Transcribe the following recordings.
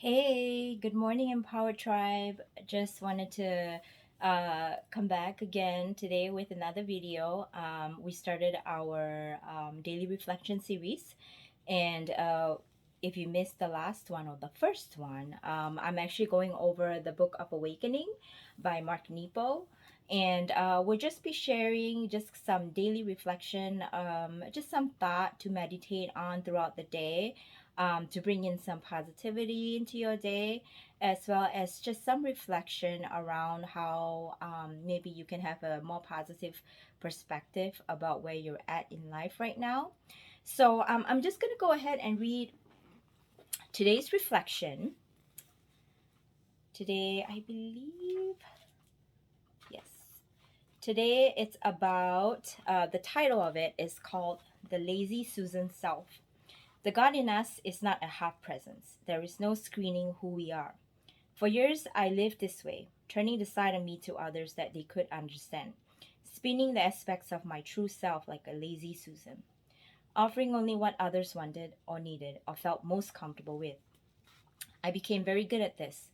Hey, good morning, Empower Tribe. Just wanted to come back again today with another video. We started our daily reflection series, and if you missed the last one or the first one, I'm actually going over the Book of Awakening by Mark Nepo. And we'll just be sharing just some daily reflection, just some thought to meditate on throughout the day, to bring in some positivity into your day, as well as just some reflection around how maybe you can have a more positive perspective about where you're at in life right now. So I'm just going to go ahead and read today's reflection. Today, I believe, yes. Today it's about, the title of it is called The Lazy Susan Self. The God in us is not a half presence. There is no screening who we are. For years, I lived this way, turning the side of me to others that they could understand, spinning the aspects of my true self like a lazy Susan, offering only what others wanted or needed or felt most comfortable with. I became very good at this,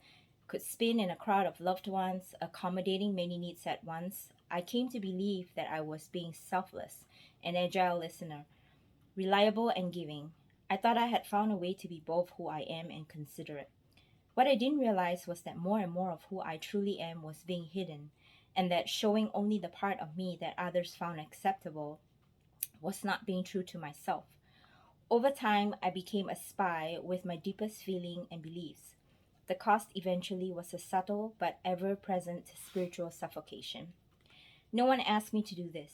could spin in a crowd of loved ones, accommodating many needs at once. I came to believe that I was being selfless, an agile listener, reliable and giving. I thought I had found a way to be both who I am and considerate. What I didn't realize was that more and more of who I truly am was being hidden, and that showing only the part of me that others found acceptable was not being true to myself. Over time, I became a spy with my deepest feeling and beliefs. The cost eventually was a subtle but ever present spiritual suffocation. No one asked me to do this.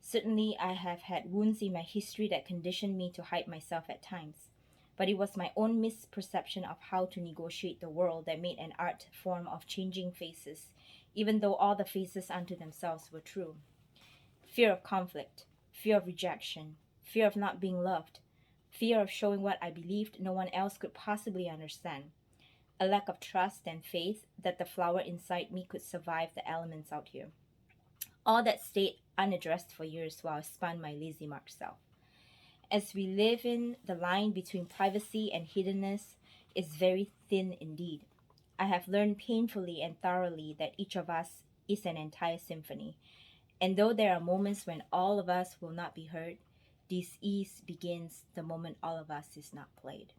Certainly, I have had wounds in my history that conditioned me to hide myself at times. But it was my own misperception of how to negotiate the world that made an art form of changing faces, even though all the faces unto themselves were true. Fear of conflict, fear of rejection, fear of not being loved, fear of showing what I believed no one else could possibly understand, a lack of trust and faith that the flower inside me could survive the elements out here. All that stayed unaddressed for years while I spun my lazy mark self. As we live in, the line between privacy and hiddenness is very thin indeed. I have learned painfully and thoroughly that each of us is an entire symphony. And though there are moments when all of us will not be heard, this ease begins the moment all of us is not played.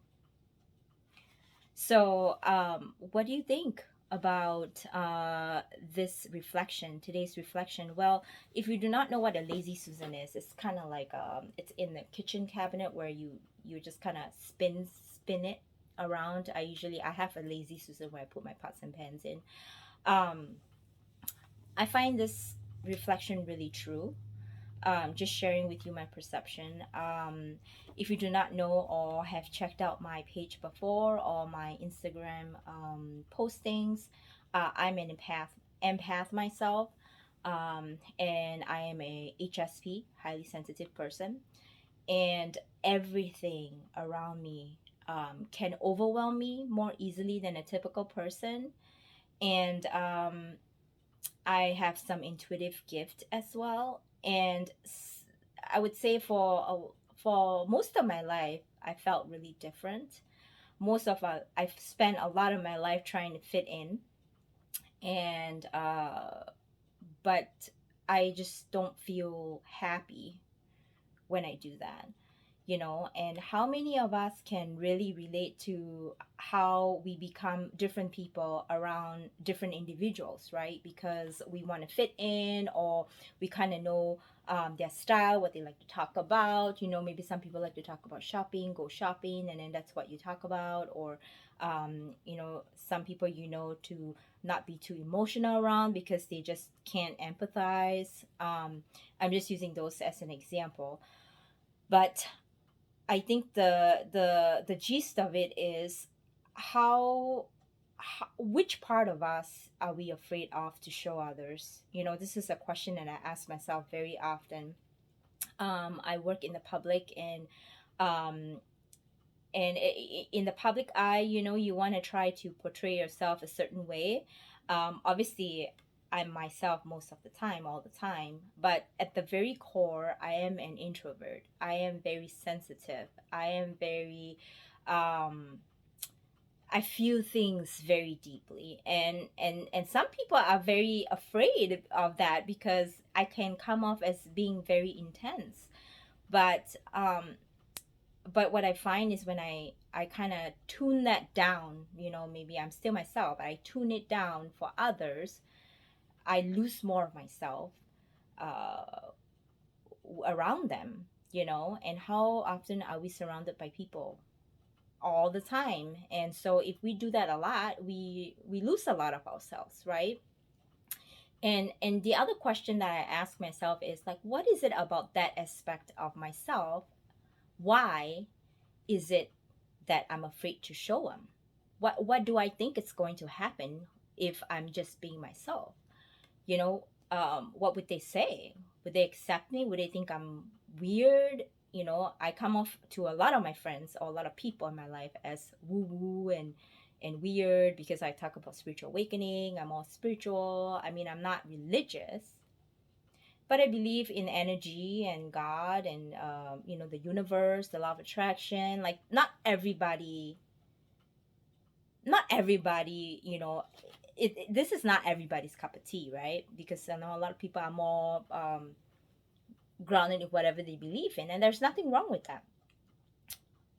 So, what do you think about this reflection, today's reflection? Well, if you do not know what a lazy Susan is, it's kind of like it's in the kitchen cabinet where you just kind of spin it around. I have a lazy Susan where I put my pots and pans in. Um, I find this reflection really true, just sharing with you my perception. If you do not know or have checked out my page before or my Instagram postings, I'm an empath myself, and I am a HSP, highly sensitive person, and everything around me can overwhelm me more easily than a typical person. And I have some intuitive gift as well, and I would say for most of my life, I felt really different. I've spent a lot of my life trying to fit in, and but I just don't feel happy when I do that, and how many of us can really relate to how we become different people around different individuals, right? Because we want to fit in, or we kind of know their style, what they like to talk about. Maybe some people like to talk about shopping, go shopping, and then that's what you talk about. Or some people, to not be too emotional around because they just can't empathize. I'm just using those as an example, but I think the gist of it is how which part of us are we afraid of to show others? This is a question that I ask myself very often. I work in the public, um, in the public eye, you want to try to portray yourself a certain way. Obviously, I'm myself most of the time, all the time, but at the very core, I am an introvert. I am very sensitive. Um, I feel things very deeply, and some people are very afraid of that because I can come off as being very intense. But what I find is when I kind of tune that down, maybe I'm still myself, I tune it down for others, I lose more of myself uh, around them, and how often are we surrounded by people all the time? And so if we do that a lot, we lose a lot of ourselves, right? And the other question that I ask myself is like, what is it about that aspect of myself? Why is it that I'm afraid to show them? What do I think is going to happen if I'm just being myself? What would they say? Would they accept me? Would they think I'm weird? I come off to a lot of my friends or a lot of people in my life as woo woo and weird because I talk about spiritual awakening. I'm all spiritual. I mean, I'm not religious, but I believe in energy and God and the universe, the law of attraction. Like not everybody, this is not everybody's cup of tea, right? Because I know a lot of people are more grounded in whatever they believe in, and there's nothing wrong with that.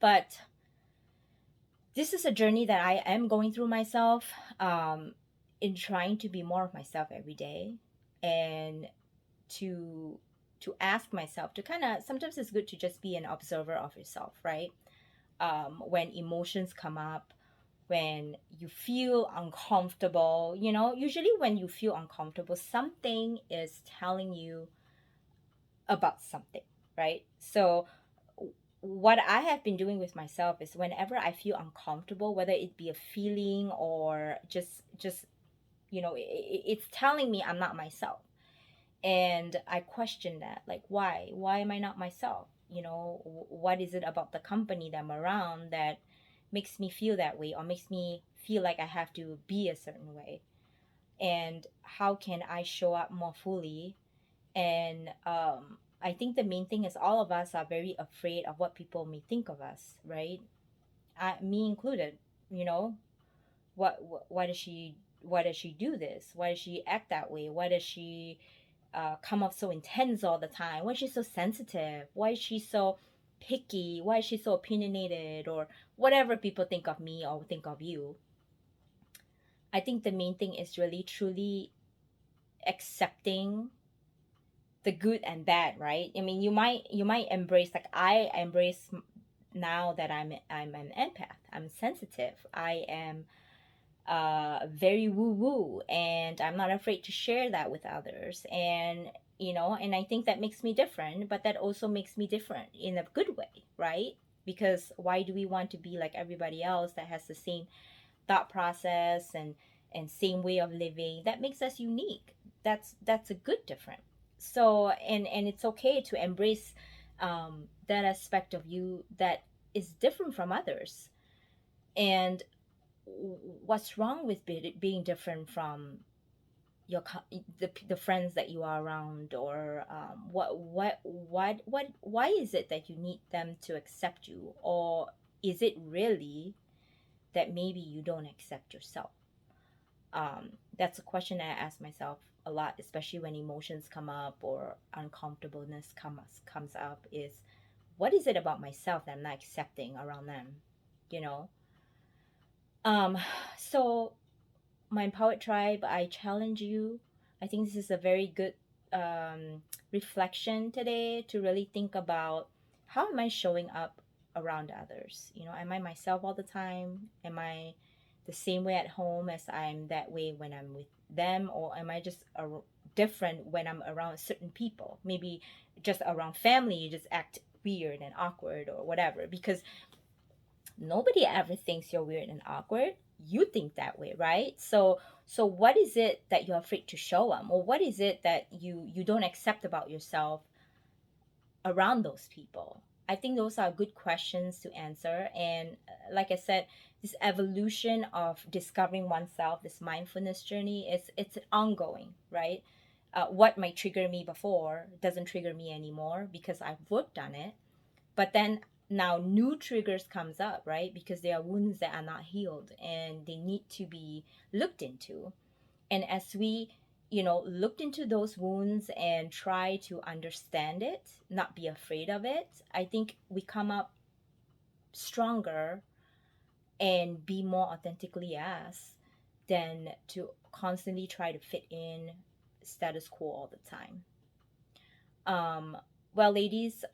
But this is a journey that I am going through myself, in trying to be more of myself every day, and to ask myself to kind of, sometimes it's good to just be an observer of yourself, right? When emotions come up, when you feel uncomfortable, usually when you feel uncomfortable, something is telling you about something, right? So what I have been doing with myself is whenever I feel uncomfortable, whether it be a feeling or just it's telling me I'm not myself, and I question that, like, why am I not myself? What is it about the company that I'm around that makes me feel that way, or makes me feel like I have to be a certain way? And how can I show up more fully? And I think the main thing is all of us are very afraid of what people may think of us, right? Me included. you know why does she do this? Why does she act that way? Why does she come off so intense all the time? Why is she so sensitive? Why is she so picky? Why is she so opinionated? Or whatever people think of me or think of you. I think the main thing is really truly accepting the good and bad, right? I mean, you might embrace, like I embrace now that I'm an empath. I'm sensitive. I am very woo woo, and I'm not afraid to share that with others. And I think that makes me different, but that also makes me different in a good way, right? Because why do we want to be like everybody else that has the same thought process and same way of living? That makes us unique. That's a good different. So and it's okay to embrace that aspect of you that is different from others. And what's wrong with being different from the friends that you are around? Or why is it that you need them to accept you? Or is it really that maybe you don't accept yourself? That's a question I ask myself a lot, especially when emotions come up or uncomfortableness comes up, is what is it about myself that I'm not accepting around them? you know um so my empowered tribe, I challenge you. I think this is a very good reflection today to really think about, how am I showing up around others? Am I myself all the time? Am I the same way at home as I'm that way when I'm with them? Or am I just different when I'm around certain people? Maybe just around family, you just act weird and awkward or whatever, because nobody ever thinks you're weird and awkward. You think that way, right? So what is it that you're afraid to show them? Or what is it that you don't accept about yourself around those people? I think those are good questions to answer. And like I said, this evolution of discovering oneself, this mindfulness journey, it's ongoing, right? What might trigger me before doesn't trigger me anymore because I've worked on it. But then Now new triggers comes up, right? Because there are wounds that are not healed and they need to be looked into. And as we, looked into those wounds and try to understand it, not be afraid of it, I think we come up stronger and be more authentically us than to constantly try to fit in status quo all the time. um, well, ladies,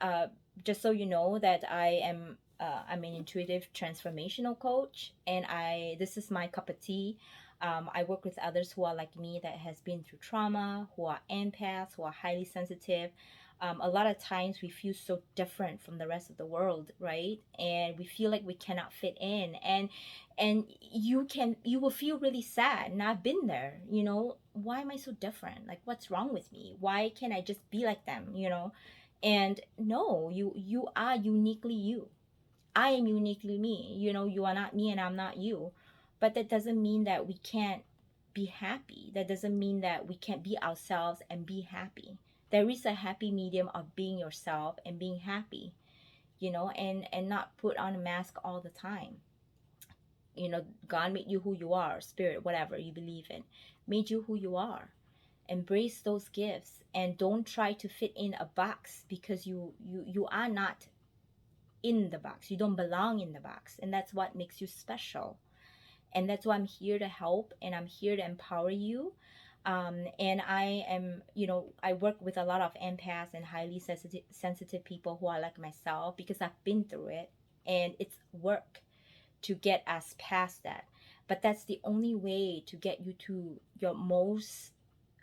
just so you know that I'm an intuitive transformational coach, and I this is my cup of tea. I work with others who are like me that has been through trauma, who are empaths, who are highly sensitive. A lot of times we feel so different from the rest of the world, right? And we feel like we cannot fit in, and you will feel really sad. And I've been there, why am I so different? Like, what's wrong with me? Why can't I just be like them, And no, you are uniquely you. I am uniquely me. You are not me and I'm not you. But that doesn't mean that we can't be happy. That doesn't mean that we can't be ourselves and be happy. There is a happy medium of being yourself and being happy, and not put on a mask all the time. God made you who you are, spirit, whatever you believe in, made you who you are. Embrace those gifts and don't try to fit in a box, because you are not in the box. You don't belong in the box, and that's what makes you special. And that's why I'm here to help, and I'm here to empower you. And I am, I work with a lot of empaths and highly sensitive people who are like myself, because I've been through it, and it's work to get us past that. But that's the only way to get you to your most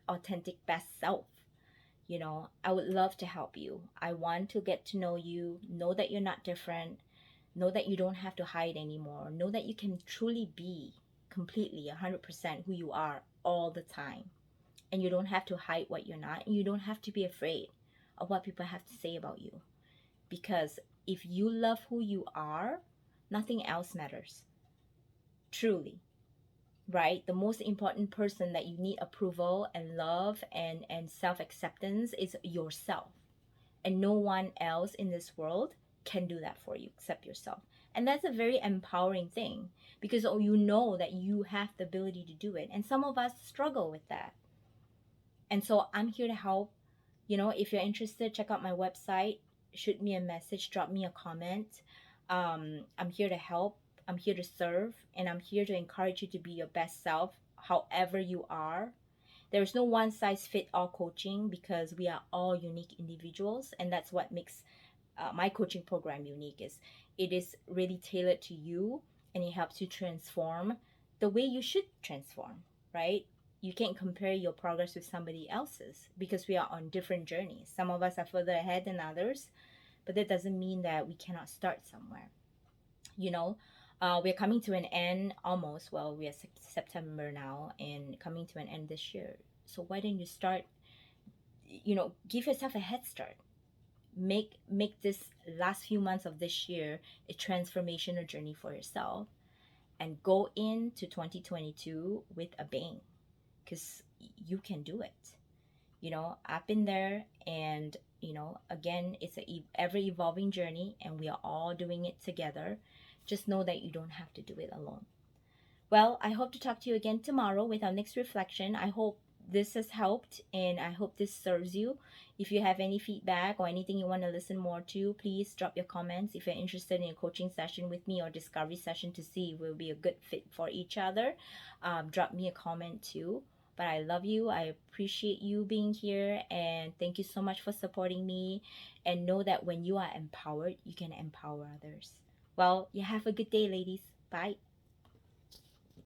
authentic best self. I would love to help you. I want to get to know you, know that you're not different, know that you don't have to hide anymore, know that you can truly be completely 100% who you are all the time. And you don't have to hide what you're not, and you don't have to be afraid of what people have to say about you. Because if you love who you are, nothing else matters. Truly. Right? The most important person that you need approval and love and self-acceptance is yourself. And no one else in this world can do that for you except yourself. And that's a very empowering thing, because you know that you have the ability to do it. And some of us struggle with that. And so I'm here to help. If you're interested, check out my website, shoot me a message, drop me a comment. I'm here to help, I'm here to serve, and I'm here to encourage you to be your best self, however you are. There's no one size fit all coaching, because we are all unique individuals, and that's what makes my coaching program unique. Is it is really tailored to you, and it helps you transform the way you should transform, right? You can't compare your progress with somebody else's, because we are on different journeys. Some of us are further ahead than others, but that doesn't mean that we cannot start somewhere. you know we're coming to an end almost. Well, we are September now and coming to an end this year. So why don't you start, give yourself a head start. Make this last few months of this year a transformational journey for yourself, and go into 2022 with a bang, because you can do it. I've been there, and again, it's a ever evolving journey, and we are all doing it together. Just know that you don't have to do it alone. Well, I hope to talk to you again tomorrow with our next reflection. I hope this has helped, and I hope this serves you. If you have any feedback or anything you want to listen more to, please drop your comments. If you're interested in a coaching session with me or discovery session to see if we'll be a good fit for each other, drop me a comment too. But I love you. I appreciate you being here, and thank you so much for supporting me. And know that when you are empowered, you can empower others. Well, you have a good day, ladies. Bye.